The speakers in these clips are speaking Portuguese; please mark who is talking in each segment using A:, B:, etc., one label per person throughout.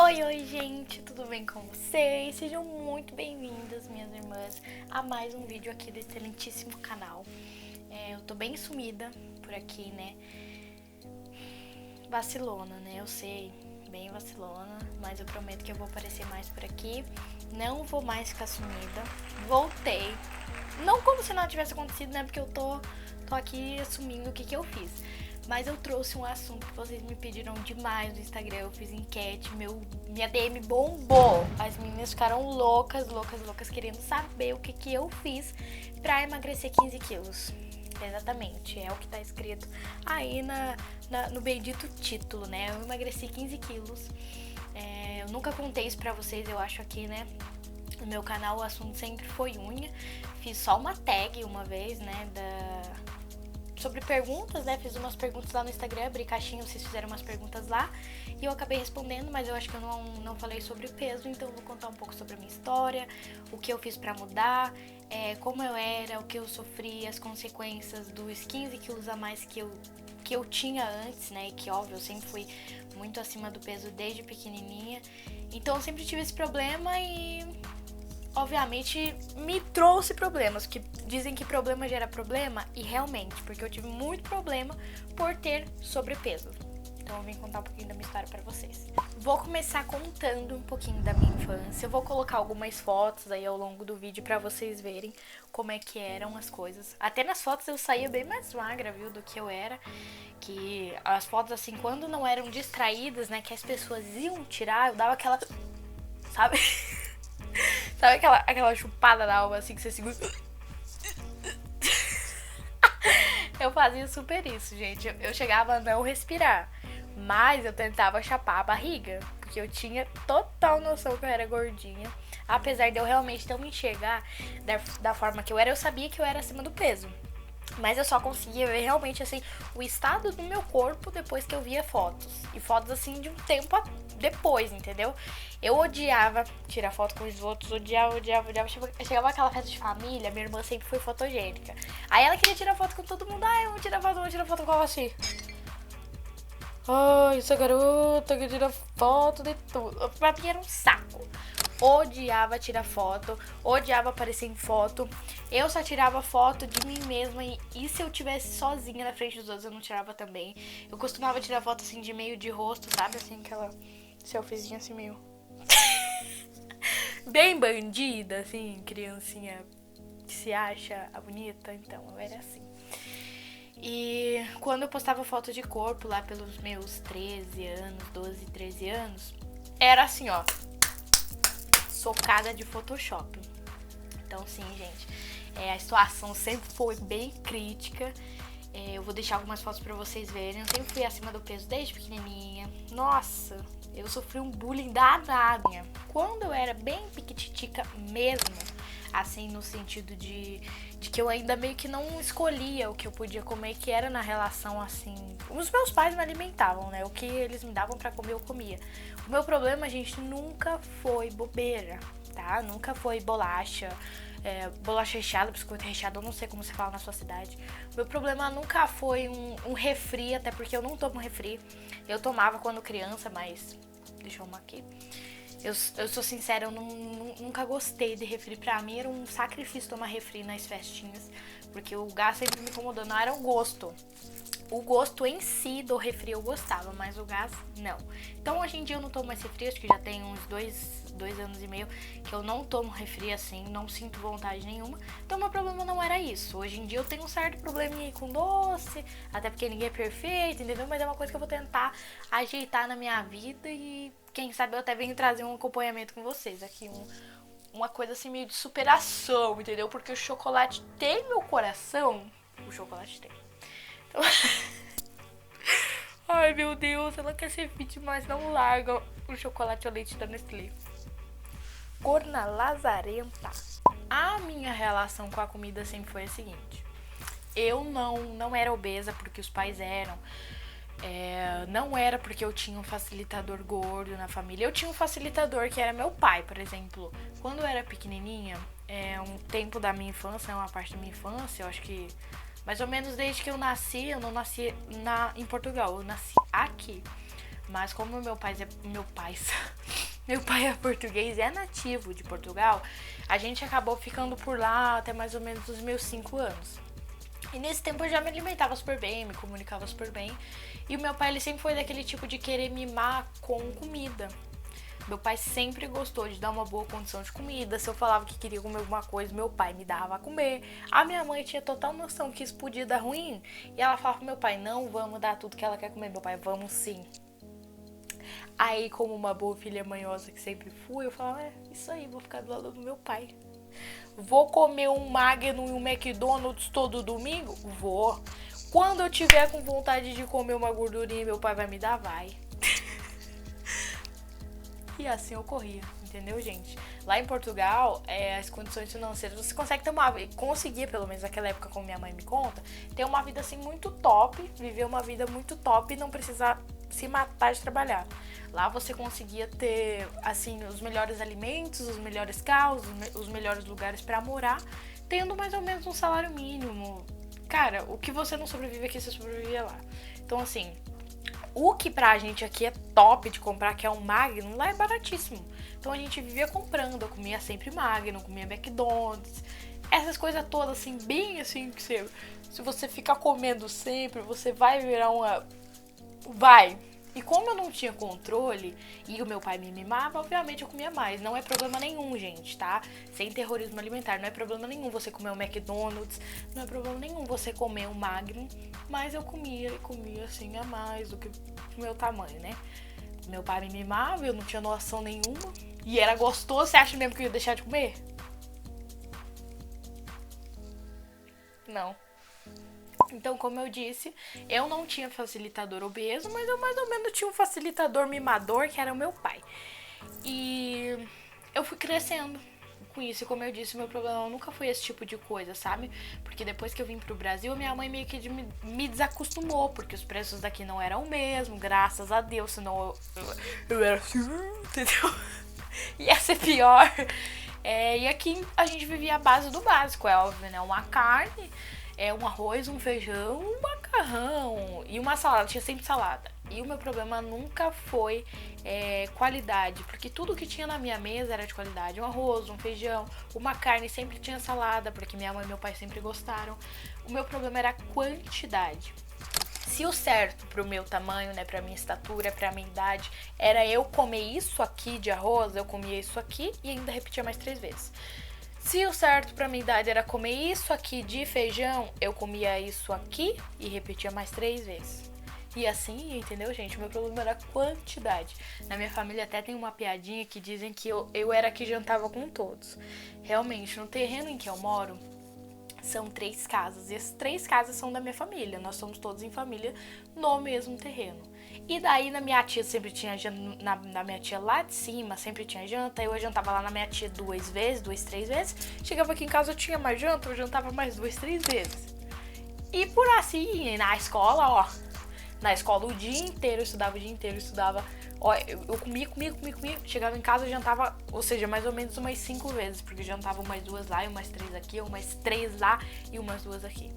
A: Oi, gente, tudo bem com vocês? Sejam muito bem-vindas, minhas irmãs, a mais um vídeo aqui do excelentíssimo canal. Eu tô bem sumida por aqui, né? Vacilona, né? Eu sei, bem vacilona, mas eu prometo que eu vou aparecer mais por aqui. Não vou mais ficar sumida. Voltei. Não como se nada tivesse acontecido, né? Porque eu tô aqui assumindo o que eu fiz. Mas eu trouxe um assunto que vocês me pediram demais no Instagram. Eu fiz enquete, minha DM bombou. As meninas ficaram loucas, querendo saber o que eu fiz pra emagrecer 15 quilos. Exatamente, é o que tá escrito aí no bendito título, né? Eu emagreci 15 quilos. Eu nunca contei isso pra vocês, eu acho, aqui, né? No meu canal o assunto sempre foi unha. Fiz só uma tag uma vez, né? Sobre perguntas, né? Fiz umas perguntas lá no Instagram, abri caixinha, vocês fizeram umas perguntas lá e eu acabei respondendo, mas eu acho que eu não falei sobre o peso, então eu vou contar um pouco sobre a minha história, o que eu fiz pra mudar, como eu era, o que eu sofri, as consequências dos 15 quilos a mais que eu tinha antes, né? E que, óbvio, eu sempre fui muito acima do peso desde pequenininha, então eu sempre tive esse problema e obviamente me trouxe problemas, que dizem que problema gera problema, e realmente, porque eu tive muito problema por ter sobrepeso. Então eu vim contar um pouquinho da minha história pra vocês. Vou começar contando um pouquinho da minha infância. Eu vou colocar algumas fotos aí ao longo do vídeo pra vocês verem como é que eram as coisas. Até nas fotos eu saía bem mais magra, viu, do que eu era. Que as fotos, assim, quando não eram distraídas, né, que as pessoas iam tirar, eu dava aquela... Sabe? Sabe aquela chupada na alma, assim, que você segura... Eu fazia super isso, gente. Eu chegava a não respirar, mas eu tentava chapar a barriga, porque eu tinha total noção que eu era gordinha. Apesar de eu realmente não me enxergar da forma que eu era, eu sabia que eu era acima do peso. Mas eu só conseguia ver realmente, assim, o estado do meu corpo depois que eu via fotos. E fotos, assim, de um tempo depois, entendeu? Eu odiava tirar foto com os outros, odiava. Chegava aquela festa de família, minha irmã sempre foi fotogênica. Aí ela queria tirar foto com todo mundo. Eu vou tirar foto com ela assim. Ai, essa garota que tira foto de tudo. Pra mim era um saco. Odiava tirar foto, odiava aparecer em foto. Eu só tirava foto de mim mesma e se eu tivesse sozinha na frente dos outros eu não tirava também. Eu costumava tirar foto assim de meio de rosto, sabe? Assim, aquela selfiezinha assim meio... bem bandida, assim, criancinha que se acha bonita. Então, eu era assim. E quando eu postava foto de corpo lá pelos meus 13 anos, 12, 13 anos, era assim, ó, socada de Photoshop. Então, sim, gente, a situação sempre foi bem crítica. Eu vou deixar algumas fotos pra vocês verem. Eu sempre fui acima do peso desde pequenininha. Nossa, eu sofri um bullying danado. Quando eu era bem piquititica mesmo, assim, no sentido de que eu ainda meio que não escolhia o que eu podia comer, que era na relação, assim... Os meus pais me alimentavam, né? O que eles me davam pra comer, eu comia. O meu problema, gente, nunca foi bobeira, tá? Nunca foi bolacha, bolacha recheada, biscoito recheado, eu não sei como se fala na sua cidade. O meu problema nunca foi um refri, até porque eu não tomo refri. Eu tomava quando criança, mas... Deixa eu arrumar aqui. Eu sou sincera, eu nunca gostei de refri. Pra mim era um sacrifício tomar refri nas festinhas, porque o gás sempre me incomodou, não era o gosto. O gosto em si do refri eu gostava, mas o gás não. Então hoje em dia eu não tomo mais refri, acho que já tem uns dois anos e meio que eu não tomo refri assim, não sinto vontade nenhuma. Então meu problema não era isso. Hoje em dia eu tenho um certo probleminha com doce, até porque ninguém é perfeito, entendeu? Mas é uma coisa que eu vou tentar ajeitar na minha vida e quem sabe eu até venho trazer um acompanhamento com vocês aqui, uma coisa assim meio de superação, entendeu? Porque o chocolate tem meu coração, o chocolate tem. Então... Ai, meu Deus, ela quer ser fit, mas não larga o chocolate ao leite da Nestlé. Corna lazarenta. A minha relação com a comida sempre foi a seguinte. Eu não era obesa porque os pais eram. Não era porque eu tinha um facilitador gordo na família. Eu tinha um facilitador que era meu pai, por exemplo. Quando eu era pequenininha, um tempo da minha infância, uma parte da minha infância, eu acho que mais ou menos desde que eu nasci, eu não nasci em Portugal, eu nasci aqui. Mas como meu pai meu pai é português e é nativo de Portugal, a gente acabou ficando por lá até mais ou menos os meus 5 anos. E nesse tempo eu já me alimentava super bem, me comunicava super bem. E o meu pai, ele sempre foi daquele tipo de querer mimar com comida. Meu pai sempre gostou de dar uma boa condição de comida. Se eu falava que queria comer alguma coisa, meu pai me dava a comer. A minha mãe tinha total noção que isso podia dar ruim. E ela falava pro meu pai, não vamos dar tudo que ela quer comer. Meu pai, vamos sim. Aí, como uma boa filha manhosa que sempre fui, eu falava, isso aí, vou ficar do lado do meu pai. Vou comer um Magnum e um McDonald's todo domingo? Vou. Quando eu tiver com vontade de comer uma gordurinha, meu pai vai me dar? Vai. E assim ocorria, entendeu, gente? Lá em Portugal, as condições financeiras, você consegue ter conseguia, pelo menos naquela época, como minha mãe me conta, ter uma vida assim muito top, viver uma vida muito top e não precisar se matar de trabalhar. Lá você conseguia ter, assim, os melhores alimentos, os melhores carros, os melhores lugares pra morar, tendo mais ou menos um salário mínimo. Cara, o que você não sobrevive aqui, você sobrevivia lá. Então, assim, o que pra gente aqui é top de comprar, que é um Magnum, lá é baratíssimo. Então a gente vivia comprando, eu comia sempre Magnum, comia McDonald's, essas coisas todas, assim, bem assim, que se você ficar comendo sempre, você vai virar uma... Vai. E como eu não tinha controle e o meu pai me mimava, obviamente eu comia mais. Não é problema nenhum, gente, tá? Sem terrorismo alimentar. Não é problema nenhum você comer um McDonald's. Não é problema nenhum você comer um Magnum. Mas eu comia assim a mais do que o meu tamanho, né? Meu pai me mimava, eu não tinha noção nenhuma. E era gostoso. Você acha mesmo que eu ia deixar de comer? Não. Então, como eu disse, eu não tinha facilitador obeso, mas eu mais ou menos tinha um facilitador mimador, que era o meu pai. E eu fui crescendo com isso, e como eu disse, meu problema nunca foi esse tipo de coisa, sabe? Porque depois que eu vim pro Brasil, minha mãe meio que me desacostumou, porque os preços daqui não eram o mesmo, graças a Deus, senão eu era assim, entendeu? Ia ser pior. E aqui a gente vivia a base do básico, é óbvio, né? Uma carne, um arroz, um feijão, um macarrão e uma salada, tinha sempre salada. E o meu problema nunca foi qualidade, porque tudo que tinha na minha mesa era de qualidade. Um arroz, um feijão, uma carne, sempre tinha salada, porque minha mãe e meu pai sempre gostaram. O meu problema era a quantidade. Se o certo pro meu tamanho, né, pra minha estatura, pra minha idade, era eu comer isso aqui de arroz, eu comia isso aqui e ainda repetia mais 3 vezes. Se o certo pra minha idade era comer isso aqui de feijão, eu comia isso aqui e repetia mais 3 vezes. E assim, entendeu, gente? O meu problema era a quantidade. Na minha família até tem uma piadinha que dizem que eu era que jantava com todos. Realmente, no terreno em que eu moro, são 3 casas. E as 3 casas são da minha família. Nós somos todos em família no mesmo terreno. E daí na minha tia sempre tinha na minha tia lá de cima sempre tinha janta. Eu jantava lá na minha tia 2 vezes, 2, 3 vezes. Chegava aqui em casa eu tinha mais janta, eu jantava mais 2, 3 vezes. E por assim, na escola, ó. Na escola o dia inteiro, eu estudava o dia inteiro, eu estudava. Ó, eu comia. Chegava em casa, eu jantava, ou seja, mais ou menos umas 5 vezes, porque eu jantava umas 2 lá e umas 3 aqui, umas 3 lá e umas 2 aqui.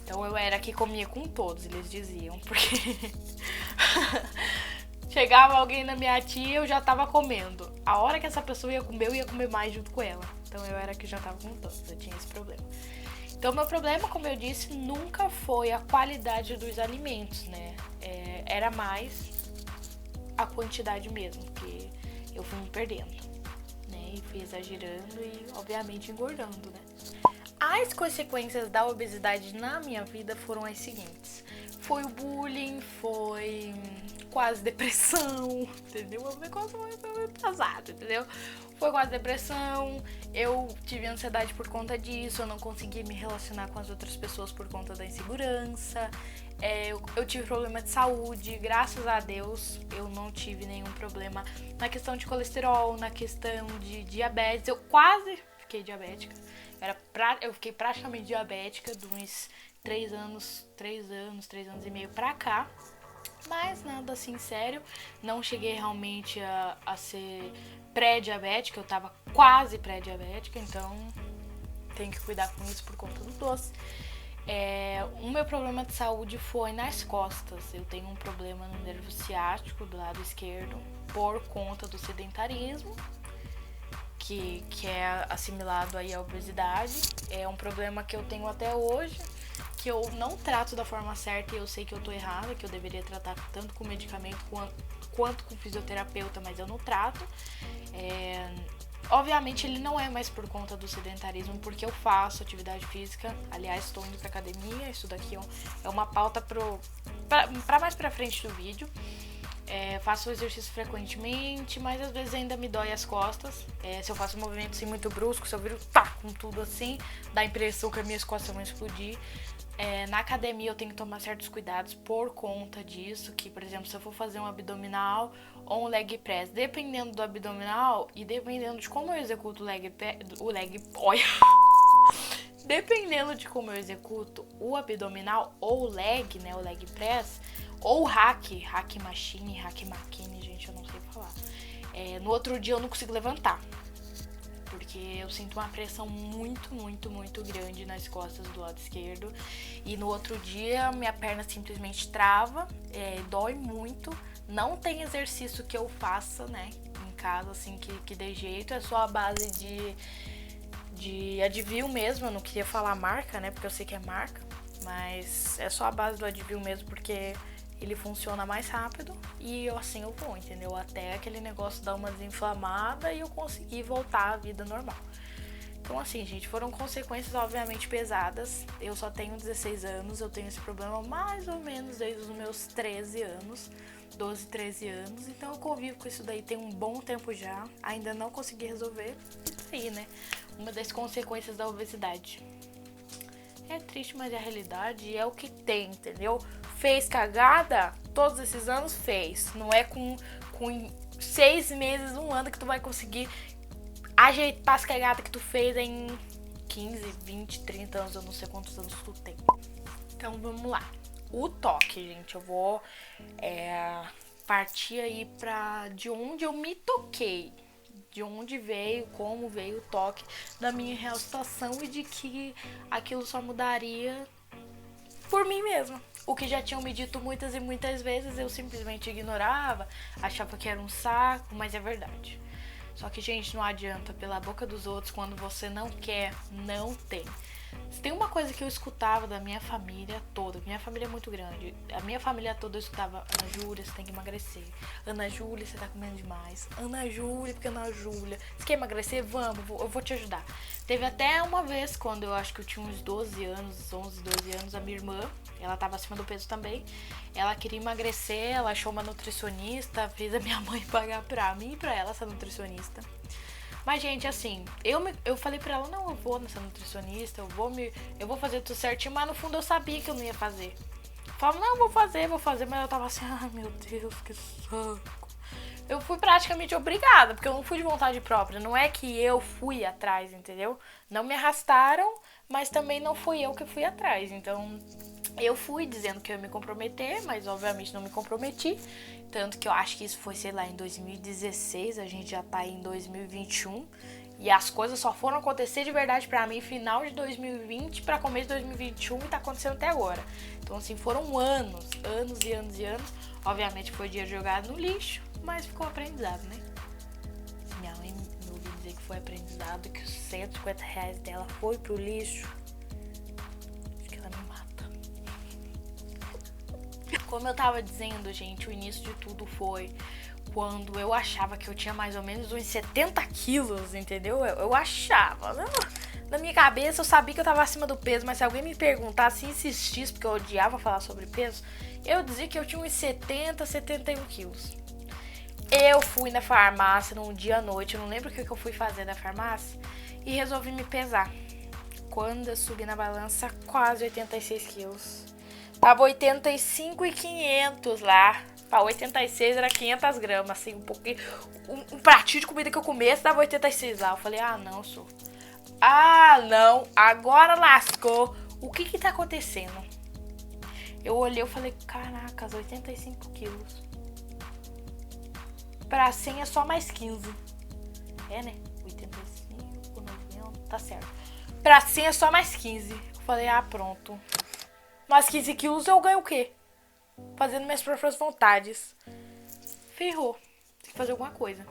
A: Então eu era que comia com todos, eles diziam, porque chegava alguém na minha tia, eu já tava comendo. A hora que essa pessoa ia comer, eu ia comer mais junto com ela. Então eu era que jantava com todos, eu tinha esse problema. Então, meu problema, como eu disse, nunca foi a qualidade dos alimentos, né? Era mais a quantidade mesmo, que eu fui me perdendo, né? E fui exagerando e, obviamente, engordando, né? As consequências da obesidade na minha vida foram as seguintes. Foi o bullying, foi quase depressão, entendeu? É um negócio muito pesado, entendeu? Foi quase depressão, eu tive ansiedade por conta disso, eu não conseguia me relacionar com as outras pessoas por conta da insegurança. Eu tive problema de saúde, graças a Deus eu não tive nenhum problema na questão de colesterol, na questão de diabetes. Eu quase fiquei diabética, eu fiquei praticamente diabética de uns 3 anos e meio pra cá. Mas nada assim sério, não cheguei realmente a ser pré-diabética, eu tava quase pré-diabética, então tenho que cuidar com isso por conta do doce. O meu problema de saúde foi nas costas, eu tenho um problema no nervo ciático do lado esquerdo, por conta do sedentarismo, que é assimilado aí à obesidade. É um problema que eu tenho até hoje, que eu não trato da forma certa e eu sei que eu tô errada, que eu deveria tratar tanto com medicamento quanto com fisioterapeuta, mas eu não trato. Obviamente ele não é mais por conta do sedentarismo, porque eu faço atividade física. Aliás, estou indo pra academia. Isso daqui é uma pauta pra mais pra frente do vídeo. Faço exercício frequentemente, mas às vezes ainda me dói as costas. Se eu faço um movimento assim muito brusco, se eu viro com tudo assim, dá a impressão que as minhas costas vão explodir. Na academia eu tenho que tomar certos cuidados por conta disso, que, por exemplo, se eu for fazer um abdominal ou um leg press, dependendo do abdominal e dependendo de como eu executo dependendo de como eu executo o abdominal ou o leg, né, o leg press, ou o hack machine, gente, eu não sei falar. No outro dia eu não consigo levantar, porque eu sinto uma pressão muito grande nas costas do lado esquerdo. E no outro dia minha perna simplesmente trava, dói muito. Não tem exercício que eu faça, né, em casa, assim, que dê jeito. É só a base de Advil mesmo. Eu não queria falar marca, né, porque eu sei que é marca. Mas é só a base do Advil mesmo, porque ele funciona mais rápido e assim eu vou, entendeu? Até aquele negócio dar uma desinflamada e eu conseguir voltar à vida normal. Então assim, gente, foram consequências obviamente pesadas. Eu só tenho 16 anos, eu tenho esse problema mais ou menos desde os meus 13 anos, 12, 13 anos. Então eu convivo com isso daí tem um bom tempo já, ainda não consegui resolver. Isso aí, né? Uma das consequências da obesidade. É triste, mas é a realidade, é o que tem, entendeu? Fez cagada, todos esses anos fez. Não é com 6 meses, 1 ano que tu vai conseguir ajeitar as cagadas que tu fez em 15, 20, 30 anos, eu não sei quantos anos tu tem. Então vamos lá. O toque, gente, eu vou partir aí de onde eu me toquei. De onde veio, como veio o toque da minha real situação e de que aquilo só mudaria por mim mesma. O que já tinham me dito muitas e muitas vezes, eu simplesmente ignorava, achava que era um saco, mas é verdade. Só que, gente, não adianta pela boca dos outros, quando você não quer, não tem. Se tem uma coisa que eu escutava da minha família toda, minha família é muito grande, a minha família toda eu escutava: Ana Júlia, você tem que emagrecer. Ana Júlia, você tá comendo demais. Ana Júlia, porque Ana Júlia, você quer emagrecer? Vamos, eu vou te ajudar. Teve até uma vez, quando eu acho que eu tinha uns 12 anos, 11, 12 anos, a minha irmã, ela tava acima do peso também, ela queria emagrecer, ela achou uma nutricionista, fez a minha mãe pagar pra mim e pra ela essa nutricionista. Mas, gente, assim, eu falei pra ela: não, eu vou nessa nutricionista, eu vou fazer tudo certinho, mas no fundo eu sabia que eu não ia fazer. Eu falava: não, vou fazer, mas eu tava assim: ai, meu Deus, que saco. Eu fui praticamente obrigada, porque eu não fui de vontade própria, não é que eu fui atrás, entendeu? Não me arrastaram, mas também não fui eu que fui atrás, então eu fui dizendo que eu ia me comprometer, mas obviamente não me comprometi. Tanto que eu acho que isso foi, sei lá, em 2016, a gente já tá em 2021. E as coisas só foram acontecer de verdade pra mim final de 2020 pra começo de 2021 e tá acontecendo até agora. Então, assim, foram anos e anos. Obviamente foi dinheiro jogado no lixo, mas ficou aprendizado, né? Se minha mãe me ouviu dizer que foi aprendizado, que os R$150 dela foi pro lixo, acho que ela me mata. Como eu tava dizendo, gente, o início de tudo foi quando eu achava que eu tinha mais ou menos uns 70 quilos, entendeu? Eu achava, né? Na minha cabeça eu sabia que eu tava acima do peso, mas se alguém me perguntasse, insistisse, porque eu odiava falar sobre peso, eu dizia que eu tinha uns 70, 71 quilos. Eu fui na farmácia num dia à noite, eu não lembro o que eu fui fazer na farmácia, e resolvi me pesar. Quando eu subi na balança, quase 86 quilos. Tava 85,500 lá. Pra 86 era 500 gramas, assim, um pouquinho. Um pratinho de comida que eu comesse dava 86 lá. Eu falei: ah, não, sou. Ah, não, agora lascou. O que tá acontecendo? Eu olhei e falei: caracas, 85 quilos. Pra 100 é só mais 15. É, né? 85, 90, tá certo. Pra 100 é só mais 15. Eu falei: ah, pronto. Mais 15 quilos eu ganho o quê? Fazendo minhas próprias vontades. Ferrou. fazer alguma coisa.